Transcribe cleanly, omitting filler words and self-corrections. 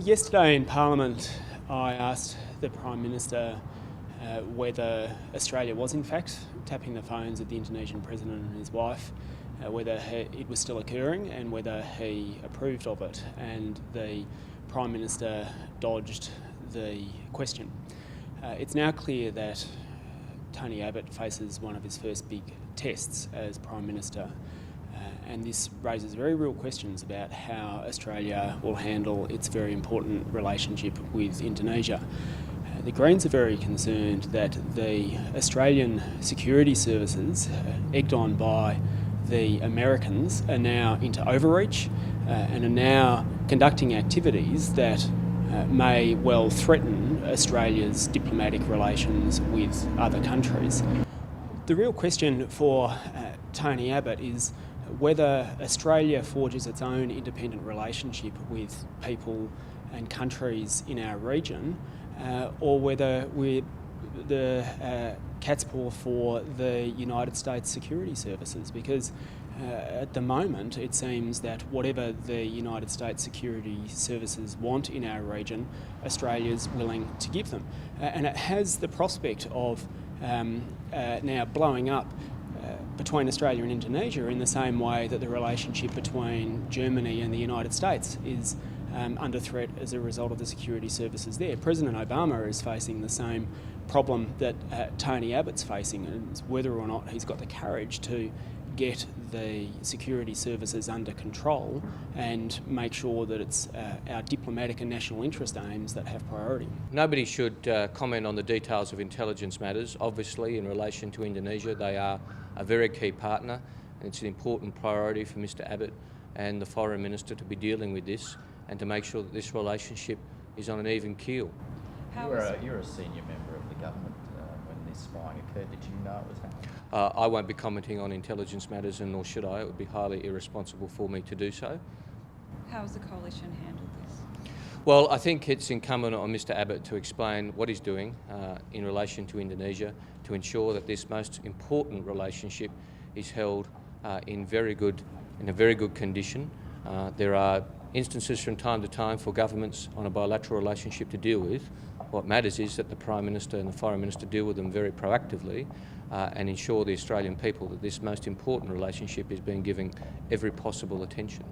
Yesterday in Parliament, I asked the Prime Minister whether Australia was in fact tapping the phones of the Indonesian President and his wife, whether it was still occurring and whether he approved of it, and the Prime Minister dodged the question. It's now clear that Tony Abbott faces one of his first big tests as Prime Minister, and this raises very real questions about how Australia will handle its very important relationship with Indonesia. The Greens are very concerned that the Australian security services, egged on by the Americans, are now into overreach and are now conducting activities that may well threaten Australia's diplomatic relations with other countries. The real question for Tony Abbott is whether Australia forges its own independent relationship with people and countries in our region, or whether we're the cat's paw for the United States security services, because at the moment it seems that whatever the United States security services want in our region, Australia's willing to give them. And it has the prospect of now blowing up between Australia and Indonesia in the same way that the relationship between Germany and the United States is under threat as a result of the security services there. President Obama is facing the same problem that Tony Abbott's facing, and it's whether or not he's got the courage to get the security services under control and make sure that it's our diplomatic and national interest aims that have priority. Nobody should comment on the details of intelligence matters. Obviously, in relation to Indonesia, they are a very key partner, and it's an important priority for Mr Abbott and the Foreign Minister to be dealing with this and to make sure that this relationship is on an even keel. You're a senior member of the government when this spying occurred. Did you know it was happening? I won't be commenting on intelligence matters, and nor should I. It would be highly irresponsible for me to do so. How has the coalition handled this? Well, I think it's incumbent on Mr Abbott to explain what he's doing in relation to Indonesia to ensure that this most important relationship is held in a very good condition. There are instances from time to time for governments on a bilateral relationship to deal with. What matters is that the Prime Minister and the Foreign Minister deal with them very proactively and ensure the Australian people that this most important relationship is being given every possible attention.